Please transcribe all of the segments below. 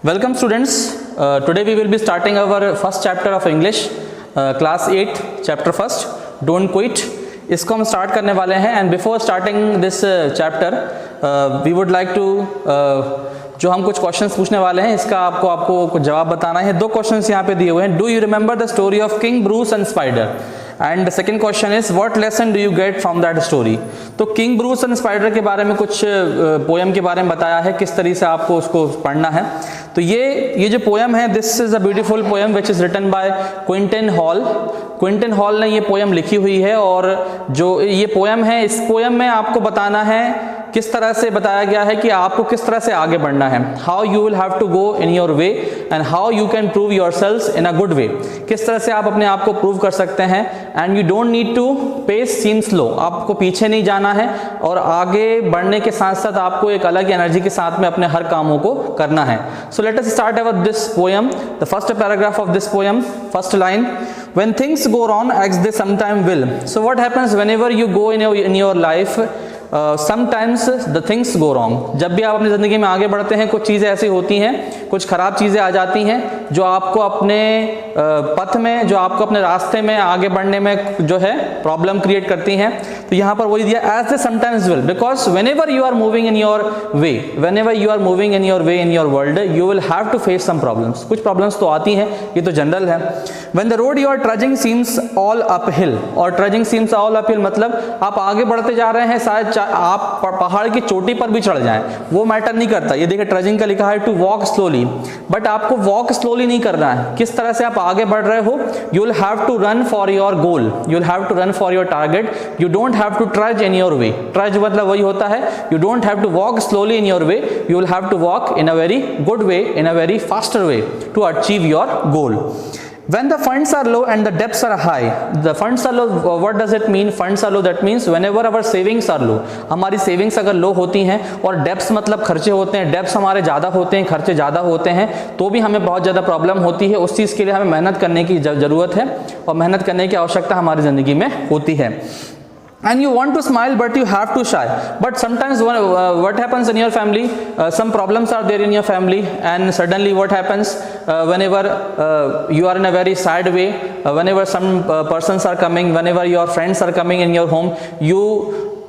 Welcome students. Today we will be starting our first chapter of English, class 8, chapter first. Don't quit. इसको हम start करने वाले हैं and before starting this chapter we would like to जो हम कुछ questions पूछने वाले हैं इसका आपको कुछ जवाब बताना है। दो क्वेश्चंस यहाँ पे दिए हुए हैं। Do you remember the story of king Bruce and spider? And second question is what lesson do you get from that story? तो किंग ब्रूस एंड स्पाइडर के बारे में कुछ पोएम के बारे में बताया है, किस तरीके से आपको उसको पढ़ना है। तो ये जो पोएम है, this is a beautiful poem which is written by Quinton Hall. Quinton Hall ने ये पोएम लिखी हुई है और जो ये पोएम है, इस पोएम में आपको बताना है किस तरह से बताया गया है कि आपको किस तरह से आगे बढ़ना है। How you will have to go in your way and how you can prove yourself in a good way. किस तरह से आप अपने आप को प्रूव कर सकते हैं and you don't need to pace seem slow. आपको पीछे नहीं जाना है और आगे बढ़ने के साथ साथ आपको एक अलग एनर्जी के साथ में अपने हर कामों को करना है। So let us start our this poem. The first paragraph of this poem, first line, when things go wrong as they sometimes will. So what happens whenever you go in your life? Sometimes the things go wrong. जब भी आप अपनी ज़िंदगी में आगे बढ़ते हैं, कुछ चीज़ें ऐसी होती हैं, कुछ ख़राब चीज़ें आ जाती हैं जो आपको अपने पथ में, जो आपको अपने रास्ते में आगे बढ़ने में जो है प्रॉब्लम क्रिएट करती हैं। तो यहाँ पर वही दिया, as they sometimes will, because whenever you are moving in your way, whenever you are moving in your way in your world, you will have to face some problems. कुछ problems तो आती हैं, ये तो जनरल है। When the road you are trudging seems all uphill, और trudging seems all uphill मतलब आप आगे बढ़ते जा रहे हैं, शायद आप पहाड़ की चोटी पर भी चढ़ जाएं, वो मैटर नहीं करता। ये देखिए ट्रजिंग का लिखा है टू वॉक स्लोली, बट आपको वॉक स्लोली नहीं करना है। किस तरह से आप आगे बढ़ रहे हो? You will have to run for your goal, you will have to run for your target. You don't have to trudge in your way. Trudge मतलब वही होता है, you don't have to walk slowly in your way, you will have to walk in a very good way, in a very faster way to achieve your goal. When the funds are low and the debts are high, the funds are low, what does it mean? Funds are low, that means whenever our savings are low, हमारी savings अगर लो होती हैं, और debts मतलब खर्चे होते हैं, debts हमारे ज़्यादा होते हैं, खर्चे ज़्यादा होते हैं, तो भी हमें बहुत ज़्यादा प्रॉब्लम होती है। उस चीज़ के लिए हमें मेहनत करने की ज़रूरत है और मेहनत करने की आवश्यकता हमारी ज़िंदगी में होती है। And you want to smile but you have to shy. But sometimes what happens in your family, some problems are there in your family, and suddenly what happens whenever you are in a very sad way, whenever some persons are coming, whenever your friends are coming in your home,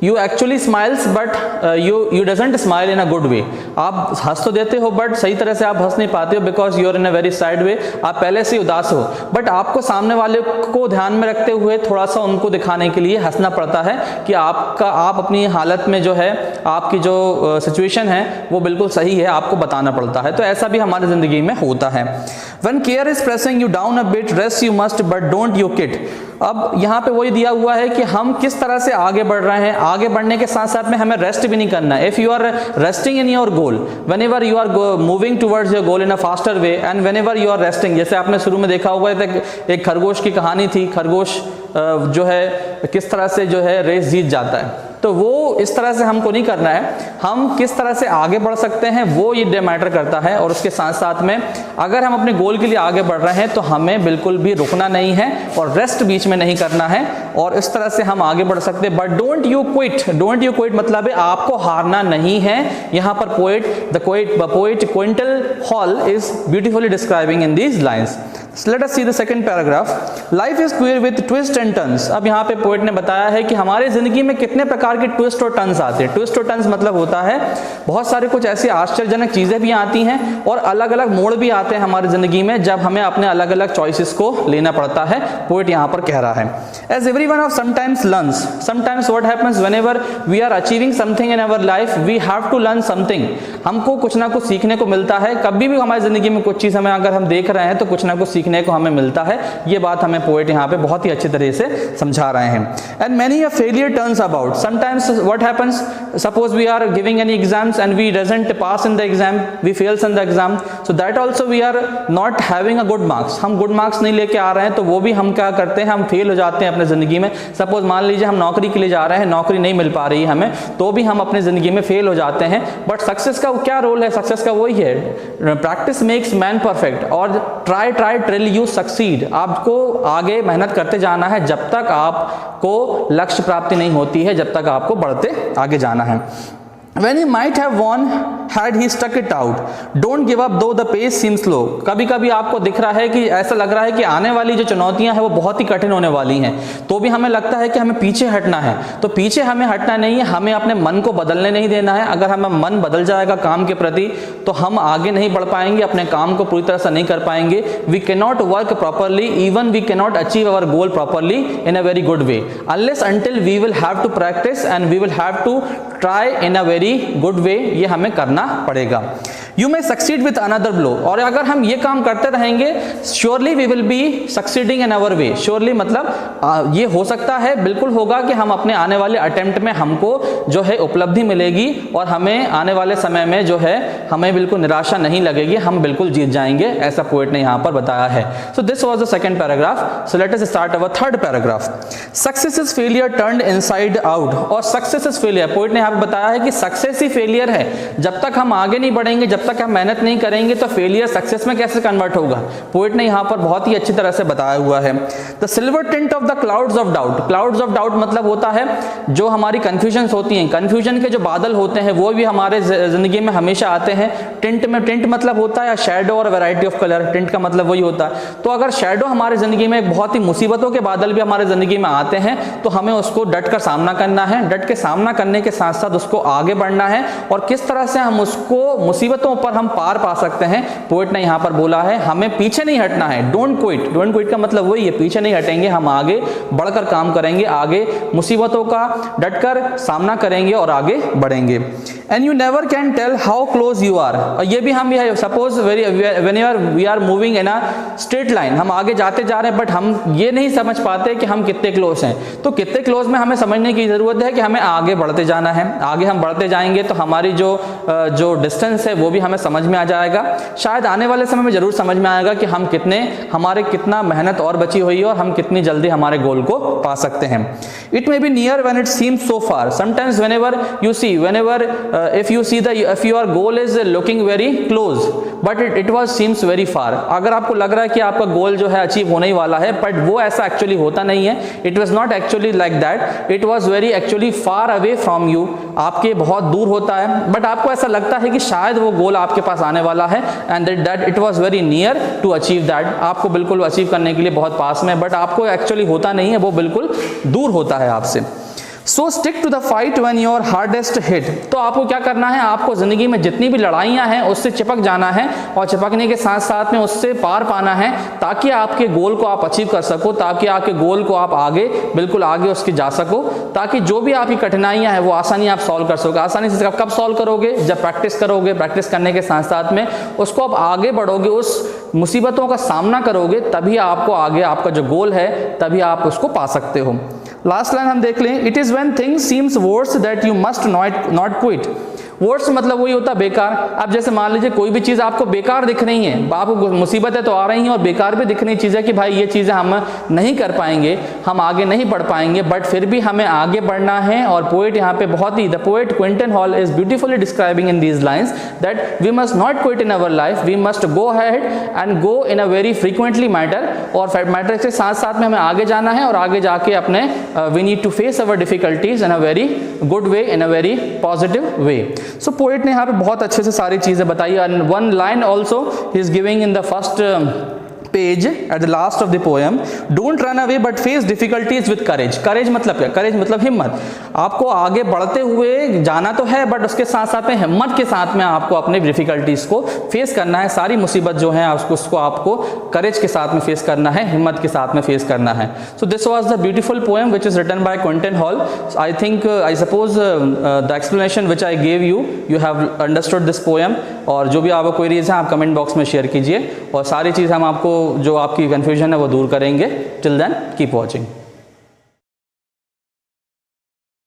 you actually smiles but you doesn't smile in a good way. आप हंस तो देते हो but सही तरह से आप हंस नहीं पाते हो, because you are in a very sad way. आप पहले से उदास हो, बट आपको सामने वाले को ध्यान में रखते हुए थोड़ा सा उनको दिखाने के लिए हंसना पड़ता है कि आप अपनी हालत में जो है, आपकी जो सिचुएशन है वो बिल्कुल सही है, आपको बताना पड़ता है। तो ऐसा भी हमारी ज़िंदगी में होता है। When care is pressing you down a bit, rest you must but don't you quit. अब यहाँ पे वही दिया हुआ है कि हम किस तरह से आगे बढ़ रहे हैं। आगे बढ़ने के साथ साथ में हमें रेस्ट भी नहीं करना है। If you are resting in your goal, whenever you are moving towards your goal in a faster way, and whenever you are resting, जैसे आपने शुरू में देखा हुआ है, एक खरगोश की कहानी थी। खरगोश जो है किस तरह से जो है रेस जीत जाता है। तो वो इस तरह से हमको नहीं करना है। हम किस तरह से आगे बढ़ सकते हैं वो ये मैटर करता है। और उसके साथ साथ में अगर हम अपने गोल के लिए आगे बढ़ रहे हैं तो हमें बिल्कुल भी रुकना नहीं है और रेस्ट बीच में नहीं करना है, और इस तरह से हम आगे बढ़ सकते हैं। But don't you quit. Don't you quit मतलब है आपको हारना नहीं है। यहाँ पर poet Quinton Hall is beautifully describing in these lines. Let us see the second paragraph. Life is queer with twists and turns. अब यहाँ पे पोएट ने बताया है कि हमारी जिंदगी में कितने प्रकार के ट्विस्ट और टर्न्स आते हैं। ट्विस्ट और टर्न्स मतलब होता है बहुत सारे कुछ ऐसी आश्चर्यजनक चीजें भी आती हैं और अलग अलग मोड़ भी आते हैं हमारी जिंदगी में, जब हमें अपने अलग अलग चॉइसेस को लेना पड़ता है। पोएट यहाँ पर कह रहा है, As everyone of sometimes learns, sometimes what happens whenever we are achieving something in our life, we have to learn something. हमको कुछ ना कुछ सीखने को मिलता है। कभी भी हमारी जिंदगी में कुछ चीज हमें अगर हम देख रहे हैं तो कुछ ना कुछ सीखने को हमें मिलता है। ये बात हमें पोएट यहाँ पे बहुत ही अच्छी तरह से समझा रहे हैं। And many a failure turns about. Sometimes what happens, suppose we are giving any exams and we doesn't pass in the exam, we fails in the exam, so that also we are not having a good marks. हम good marks नहीं लेके आ रहे हैं तो वो भी हम क्या करते हैं, हम फेल हो जाते हैं अपने जिंदगी में। सपोज मान लीजिए हम नौकरी के लिए जा रहे हैं, नौकरी नहीं मिल पा रही है हमें, तो भी हम अपनी जिंदगी में फेल हो जाते हैं। बट सक्सेस का क्या रोल है? सक्सेस का वही है, प्रैक्टिस मेक्स मैन परफेक्ट, और ट्राई ट्रिल यू सक्सीड। आपको आगे मेहनत करते जाना है जब तक आपको लक्ष्य प्राप्ति नहीं होती है, जब तक आपको बढ़ते आगे जाना है। When he might have won had he stuck it out. Don't give up though the pace seems slow. कभी कभी आपको दिख रहा है कि ऐसा लग रहा है कि आने वाली जो चुनौतियां हैं वो बहुत ही कठिन होने वाली हैं, तो भी हमें लगता है कि हमें पीछे हटना है। तो पीछे हमें हटना नहीं है, हमें अपने मन को बदलने नहीं देना है। अगर हमें मन बदल जाएगा काम के प्रति तो हम आगे नहीं बढ़ पाएंगे, अपने काम को पूरी तरह से नहीं कर पाएंगे। We can not work properly, even we can not achieve our goal properly in a very good way unless until we will have to practice and we will have to try in a very good way. ये हमें करना पड़ेगा। You may succeed with another blow, और अगर हम ये काम करते रहेंगे surely we will be succeeding in our way. Surely मतलब ये हो सकता है, बिल्कुल होगा कि हम अपने आने वाले अटेम्प्ट में हमको जो है उपलब्धि मिलेगी और हमें आने वाले समय में जो है हमें बिल्कुल निराशा नहीं लगेगी, हम बिल्कुल जीत जाएंगे, ऐसा पोएट ने यहाँ पर बताया है। So this was the second paragraph. So let us start our third paragraph. Success is failure turned inside out, और सक्सेस इज फेलियर, पोएट ने यहाँ पर बताया है कि सक्सेस ही फेलियर है। जब तक हम आगे नहीं बढ़ेंगे, जब तक हम मेहनत नहीं करेंगे तो फेलियर सक्सेस में कैसे कन्वर्ट होगा। पोएट ने यहाँ पर बहुत ही अच्छी तरह से बताया हुआ है। The silver tint of the clouds of doubt, clouds of doubt मतलब होता है जो हमारी कंफ्यूजन्स होती हैं, कंफ्यूजन के जो बादल होते हैं वो भी हमारे जिंदगी में हमेशा आते हैं। टिंट में, टिंट मतलब होता है शैडो और वैरायटी ऑफ कलर, टिंट का मतलब वही होता है। तो अगर शैडो हमारे जिंदगी में बहुत ही मुसीबतों के बादल भी हमारे जिंदगी में आते हैं तो हमें उसको डट कर सामना करना है। डट के सामना करने के साथ साथ उसको आगे बढ़ना है, और किस तरह से हम उसको मुसीबतों पर हम पार पा सकते हैं, पोएट ने यहाँ पर बोला है हमें पीछे नहीं हटना है। डोंट क्विट, डोंट क्विट का मतलब वही है, पीछे नहीं हटेंगे, हम आगे बढ़कर काम करेंगे, आगे मुसीबतों का डटकर सामना करेंगे और आगे बढ़ेंगे। And you never can tell how close you are, और ये भी हम suppose whenever we are moving in a straight line, हम आगे जाते जा रहे हैं बट हम ये नहीं समझ पाते कि हम कितने क्लोज हैं। तो कितने क्लोज में हमें समझने की जरूरत है कि हमें आगे बढ़ते जाना है। आगे हम बढ़ते जाएंगे तो हमारी जो डिस्टेंस है वो भी हमें समझ में आ जाएगा। शायद आने वाले समय में जरूर समझ में आएगा कि हम कितना मेहनत और बची हुई है और हम कितनी जल्दी हमारे गोल को पा सकते हैं। It may be near when it seems so far, sometimes whenever if your goal is looking very close but it seems very far, अगर आपको लग रहा है कि आपका गोल जो है अचीव होने ही वाला है बट वो ऐसा एक्चुअली होता नहीं है। It was not actually like that, it was very actually far away from you, आपके बहुत दूर होता है बट आपको ऐसा लगता है कि शायद वो गोल आपके पास आने वाला है and that it was very near to achieve that, आपको बिल्कुल अचीव करने के लिए बहुत पास में, बट आपको एक्चुअली होता नहीं है, वो बिल्कुल दूर होता है आपसे। So stick to the fight when your hardest hit, तो आपको क्या करना है, आपको जिंदगी में जितनी भी लड़ाइयां हैं उससे चिपक जाना है और चिपकने के साथ साथ में उससे पार पाना है ताकि आपके गोल को आप अचीव कर सको, ताकि आपके गोल को आप आगे बिल्कुल आगे उसके जा सको, ताकि जो भी आपकी कठिनाइयां हैं वो आसानी आप सॉल्व कर सको। आसानी से कब सॉल्व करोगे, जब प्रैक्टिस करोगे, प्रैक्टिस करने के साथ साथ में उसको आप आगे बढ़ोगे, उस मुसीबतों का सामना करोगे, तभी आपको आगे आपका जो गोल है तभी आप उसको पा सकते हो। लास्ट लाइन हम देख लें, it is when things seems worse that you must not quit. Worse मतलब वही होता है बेकार। अब जैसे मान लीजिए कोई भी चीज़ आपको बेकार दिख रही है, आपको मुसीबतें तो आ रही हैं और बेकार भी दिख रही चीज़ है कि भाई ये चीज़ें हम नहीं कर पाएंगे, हम आगे नहीं बढ़ पाएंगे, बट फिर भी हमें आगे बढ़ना है। और पोएट यहाँ पे बहुत ही, the poet Quinton Hall is beautifully describing in these lines that we must not quit in our life, we must go ahead and go in a very frequently matter, और मैटर के साथ साथ में हमें आगे जाना है और आगे जाके अपने we need to face our difficulties in a very good way, in a very positive way. So poet ने यहाँ पे बहुत अच्छे से सारी चीजें बताई। And one line also he is giving in the first page at the last of the poem, don't run away but face difficulties with courage. Courage मतलब क्या, करेज मतलब हिम्मत। आपको आगे बढ़ते हुए जाना तो है बट उसके साथ साथ में हिम्मत के साथ में आपको अपने डिफिकल्टीज को फेस करना है। सारी मुसीबत जो है उसको आपको करेज के साथ में फेस करना है, हिम्मत के साथ में फेस करना है। So this was the beautiful poem which is written by Quinton Hall. I think I suppose the explanation which I gave you have understood this poem. और जो भी आपको क्वेरीज हैं आप कमेंट बॉक्स में शेयर कीजिए और सारी चीज़ हम आपको जो आपकी कन्फ्यूजन है वो दूर करेंगे। Till then keep watching.